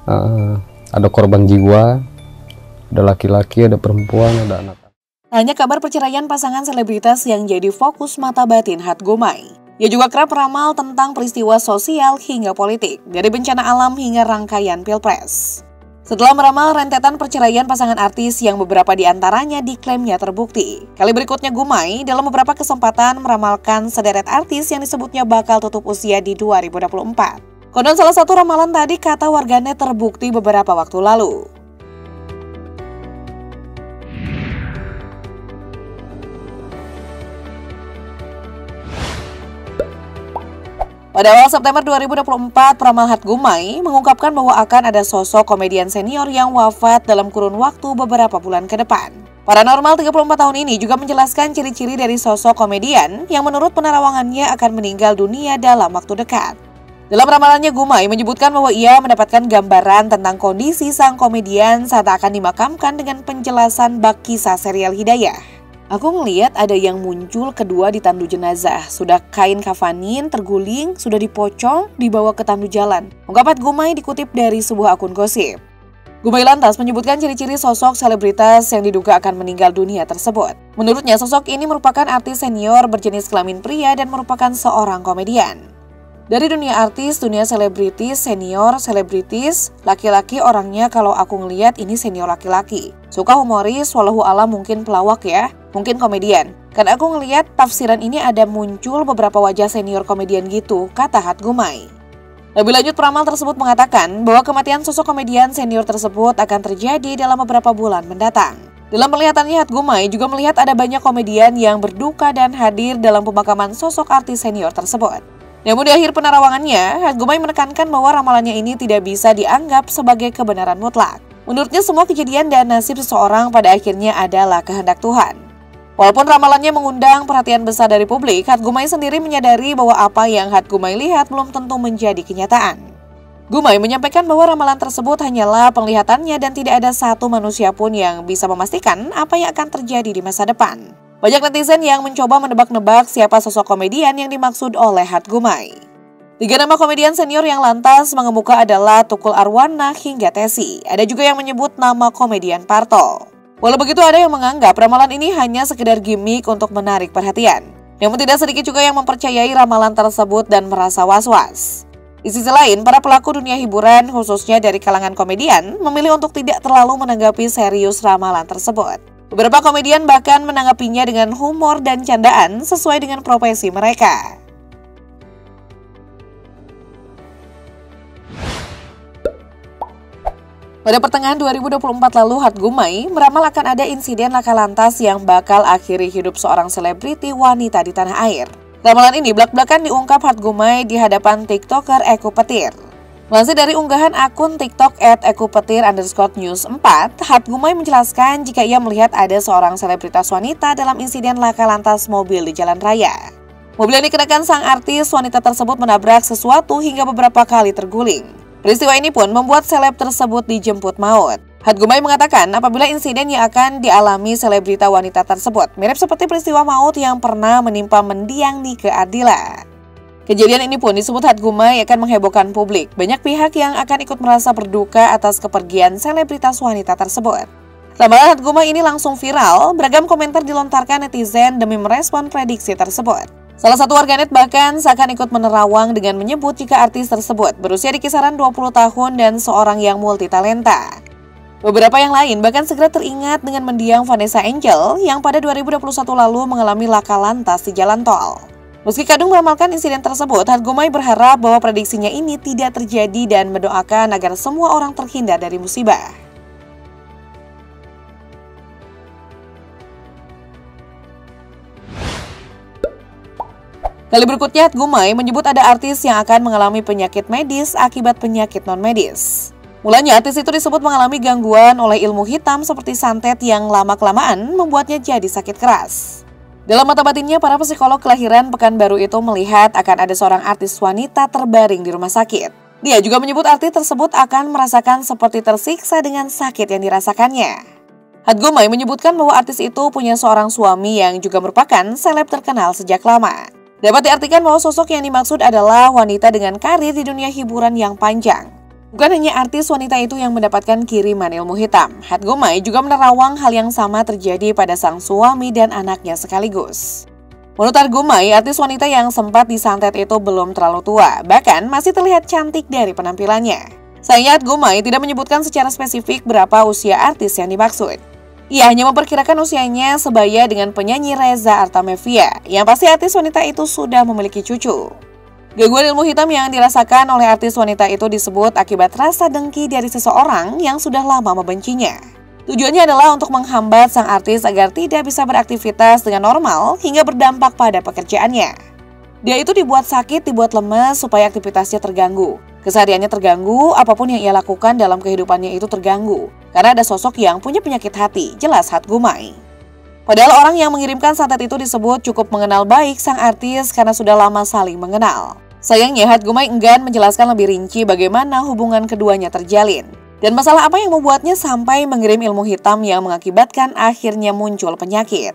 Ada korban jiwa, ada laki-laki, ada perempuan, ada anak. Hanya kabar perceraian pasangan selebritas yang jadi fokus mata batin Hat Gumai. Ia juga kerap meramal tentang peristiwa sosial hingga politik, dari bencana alam hingga rangkaian pilpres. Setelah meramal rentetan perceraian pasangan artis yang beberapa di antaranya diklaimnya terbukti, kali berikutnya Gumai dalam beberapa kesempatan meramalkan sederet artis yang disebutnya bakal tutup usia di 2024. Konon salah satu ramalan tadi kata warganet terbukti beberapa waktu lalu. Pada awal September 2024, peramal Hat Gumai mengungkapkan bahwa akan ada sosok komedian senior yang wafat dalam kurun waktu beberapa bulan ke depan. Paranormal 34 tahun ini juga menjelaskan ciri-ciri dari sosok komedian yang menurut penerawangannya akan meninggal dunia dalam waktu dekat. Dalam ramalannya, Gumai menyebutkan bahwa ia mendapatkan gambaran tentang kondisi sang komedian saat akan dimakamkan dengan penjelasan bak kisah serial Hidayah. Aku ngeliat ada yang muncul kedua di tandu jenazah, sudah kain kafanin, terguling, sudah dipocong, dibawa ke tandu jalan. Ungkapan Gumai dikutip dari sebuah akun gosip. Gumai lantas menyebutkan ciri-ciri sosok selebritas yang diduga akan meninggal dunia tersebut. Menurutnya, sosok ini merupakan artis senior berjenis kelamin pria dan merupakan seorang komedian. Dari dunia artis, dunia selebritis, senior, selebritis, laki-laki orangnya kalau aku ngeliat ini senior laki-laki. Suka humoris, walau alam mungkin pelawak ya, mungkin komedian. Karena aku ngeliat tafsiran ini ada muncul beberapa wajah senior komedian gitu, kata Hat Gumai. Lebih lanjut, peramal tersebut mengatakan bahwa kematian sosok komedian senior tersebut akan terjadi dalam beberapa bulan mendatang. Dalam penglihatannya, Hat Gumai juga melihat ada banyak komedian yang berduka dan hadir dalam pemakaman sosok artis senior tersebut. Namun di akhir penerawangannya, Hat Gumai menekankan bahwa ramalannya ini tidak bisa dianggap sebagai kebenaran mutlak. Menurutnya semua kejadian dan nasib seseorang pada akhirnya adalah kehendak Tuhan. Walaupun ramalannya mengundang perhatian besar dari publik, Hat Gumai sendiri menyadari bahwa apa yang Hat Gumai lihat belum tentu menjadi kenyataan. Gumai menyampaikan bahwa ramalan tersebut hanyalah penglihatannya dan tidak ada satu manusia pun yang bisa memastikan apa yang akan terjadi di masa depan. Banyak netizen yang mencoba menebak-nebak siapa sosok komedian yang dimaksud oleh Hat Gumai. 3 nama komedian senior yang lantas mengemuka adalah Tukul Arwana hingga Tesi. Ada juga yang menyebut nama komedian Parto. Walau begitu, ada yang menganggap ramalan ini hanya sekedar gimmick untuk menarik perhatian. Namun tidak sedikit juga yang mempercayai ramalan tersebut dan merasa was-was. Di sisi lain, para pelaku dunia hiburan, khususnya dari kalangan komedian, memilih untuk tidak terlalu menanggapi serius ramalan tersebut. Beberapa komedian bahkan menanggapinya dengan humor dan candaan sesuai dengan profesi mereka. Pada pertengahan 2024 lalu, Hat Gumai meramal akan ada insiden laka lantas yang bakal akhiri hidup seorang selebriti wanita di tanah air. Ramalan ini belak-belakan diungkap Hat Gumai di hadapan TikToker Eko Petir. Melansir dari unggahan akun TikTok @ekopetir_news4, Hat Gumai menjelaskan jika ia melihat ada seorang selebritas wanita dalam insiden laka lantas mobil di jalan raya. Mobil yang dikenakan sang artis wanita tersebut menabrak sesuatu hingga beberapa kali terguling. Peristiwa ini pun membuat seleb tersebut dijemput maut. Hat Gumai mengatakan apabila insiden yang akan dialami selebrita wanita tersebut mirip seperti peristiwa maut yang pernah menimpa mendiang Nike Ardila. Kejadian ini pun disebut Hat Gumai akan menghebohkan publik. Banyak pihak yang akan ikut merasa berduka atas kepergian selebritas wanita tersebut. Ramalan Hat Gumai ini langsung viral, beragam komentar dilontarkan netizen demi merespon prediksi tersebut. Salah satu warganet bahkan seakan ikut menerawang dengan menyebut jika artis tersebut berusia di kisaran 20 tahun dan seorang yang multitalenta. Beberapa yang lain bahkan segera teringat dengan mendiang Vanessa Angel yang pada 2021 lalu mengalami laka lantas di jalan tol. Meski kadung meramalkan insiden tersebut, Hat Gumai berharap bahwa prediksinya ini tidak terjadi dan mendoakan agar semua orang terhindar dari musibah. Kali berikutnya, Hat Gumai menyebut ada artis yang akan mengalami penyakit medis akibat penyakit non-medis. Mulanya, artis itu disebut mengalami gangguan oleh ilmu hitam seperti santet yang lama-kelamaan membuatnya jadi sakit keras. Dalam mata batinnya, para psikolog kelahiran Pekanbaru itu melihat akan ada seorang artis wanita terbaring di rumah sakit. Dia juga menyebut artis tersebut akan merasakan seperti tersiksa dengan sakit yang dirasakannya. Hat Gumai menyebutkan bahwa artis itu punya seorang suami yang juga merupakan seleb terkenal sejak lama. Dapat diartikan bahwa sosok yang dimaksud adalah wanita dengan karir di dunia hiburan yang panjang. Bukan hanya artis wanita itu yang mendapatkan kiriman ilmu hitam, Hatgumay juga menerawang hal yang sama terjadi pada sang suami dan anaknya sekaligus. Menurut Hatgumay, artis wanita yang sempat disantet itu belum terlalu tua, bahkan masih terlihat cantik dari penampilannya. Sayangnya Hatgumay tidak menyebutkan secara spesifik berapa usia artis yang dimaksud. Ia hanya memperkirakan usianya sebaya dengan penyanyi Reza Artamevia, yang pasti artis wanita itu sudah memiliki cucu. Gangguan ilmu hitam yang dirasakan oleh artis wanita itu disebut akibat rasa dengki dari seseorang yang sudah lama membencinya. Tujuannya adalah untuk menghambat sang artis agar tidak bisa beraktivitas dengan normal hingga berdampak pada pekerjaannya. Dia itu dibuat sakit, dibuat lemas supaya aktivitasnya terganggu. Kesehariannya terganggu, apapun yang ia lakukan dalam kehidupannya itu terganggu. Karena ada sosok yang punya penyakit hati, jelas Hatgumay. Padahal orang yang mengirimkan santet itu disebut cukup mengenal baik sang artis karena sudah lama saling mengenal. Sayangnya Hatgumay enggan menjelaskan lebih rinci bagaimana hubungan keduanya terjalin. Dan masalah apa yang membuatnya sampai mengirim ilmu hitam yang mengakibatkan akhirnya muncul penyakit.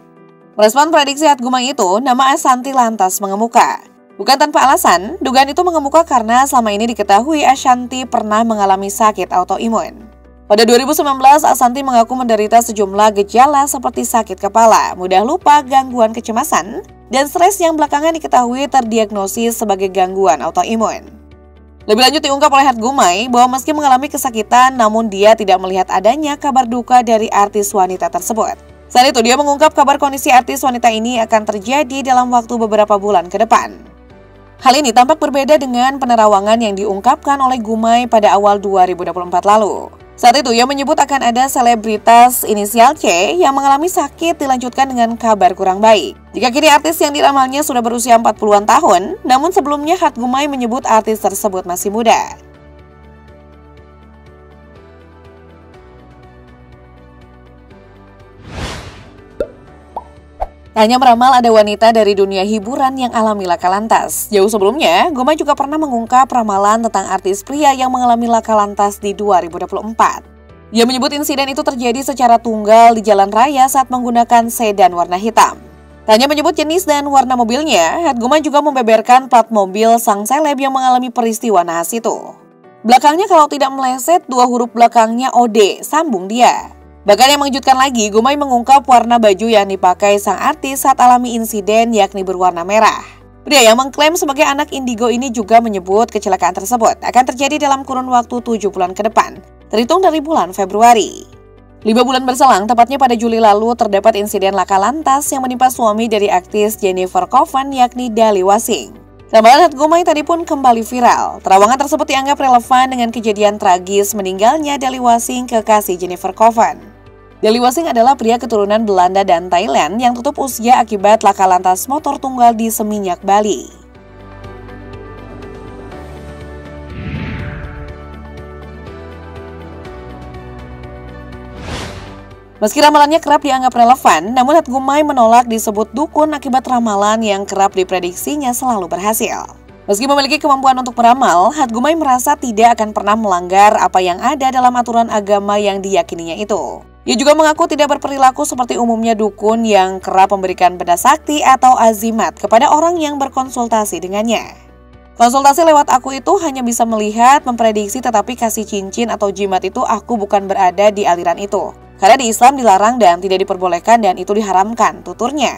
Merespon prediksi Hatgumay itu, nama Ashanty lantas mengemuka. Bukan tanpa alasan, dugaan itu mengemuka karena selama ini diketahui Ashanty pernah mengalami sakit autoimun. Pada 2019, Ashanty mengaku menderita sejumlah gejala seperti sakit kepala, mudah lupa, gangguan kecemasan, dan stres yang belakangan diketahui terdiagnosis sebagai gangguan autoimun. Lebih lanjut diungkap oleh Hatgumay bahwa meski mengalami kesakitan, namun dia tidak melihat adanya kabar duka dari artis wanita tersebut. Saat itu dia mengungkap kabar kondisi artis wanita ini akan terjadi dalam waktu beberapa bulan ke depan. Hal ini tampak berbeda dengan penerawangan yang diungkapkan oleh Gumay pada awal 2024 lalu. Saat itu ia menyebut akan ada selebritas inisial C yang mengalami sakit dilanjutkan dengan kabar kurang baik. Jika kini artis yang diramalnya sudah berusia 40-an tahun, namun sebelumnya Hatgumay menyebut artis tersebut masih muda. Hanya meramal ada wanita dari dunia hiburan yang alami laka lantas. Jauh sebelumnya, Gumay juga pernah mengungkap ramalan tentang artis pria yang mengalami laka lantas di 2024. Ia menyebut insiden itu terjadi secara tunggal di jalan raya saat menggunakan sedan warna hitam. Tak hanya menyebut jenis dan warna mobilnya, Hatgumay juga membeberkan plat mobil sang seleb yang mengalami peristiwa nahas itu. Belakangnya kalau tidak meleset, 2 huruf belakangnya OD, sambung dia. Bahkan yang mengejutkan lagi, Gumay mengungkap warna baju yang dipakai sang artis saat alami insiden yakni berwarna merah. Pria yang mengklaim sebagai anak indigo ini juga menyebut kecelakaan tersebut akan terjadi dalam kurun waktu 7 bulan ke depan, terhitung dari bulan Februari. 5 bulan berselang, tepatnya pada Juli lalu, terdapat insiden laka lantas yang menimpa suami dari aktris Jennifer Coven yakni Dali Wasing. Ramalan Hatgumay tadi pun kembali viral. Terawangan tersebut dianggap relevan dengan kejadian tragis meninggalnya Dali Wasing kekasih Jennifer Coven. Dali Wasing adalah pria keturunan Belanda dan Thailand yang tutup usia akibat laka lantas motor tunggal di Seminyak, Bali. Meski ramalannya kerap dianggap relevan, namun Hatgumay menolak disebut dukun akibat ramalan yang kerap diprediksinya selalu berhasil. Meski memiliki kemampuan untuk meramal, Hatgumay merasa tidak akan pernah melanggar apa yang ada dalam aturan agama yang diyakininya itu. Ia juga mengaku tidak berperilaku seperti umumnya dukun yang kerap memberikan benda sakti atau azimat kepada orang yang berkonsultasi dengannya. Konsultasi lewat aku itu hanya bisa melihat, memprediksi, tetapi kasih cincin atau jimat itu aku bukan berada di aliran itu. Karena di Islam dilarang dan tidak diperbolehkan dan itu diharamkan, tuturnya.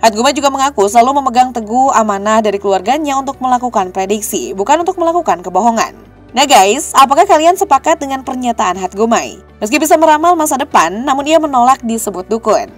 Hatgumay juga mengaku selalu memegang teguh amanah dari keluarganya untuk melakukan prediksi, bukan untuk melakukan kebohongan. Nah guys, apakah kalian sepakat dengan pernyataan Hatgumay? Meski bisa meramal masa depan, namun ia menolak disebut dukun.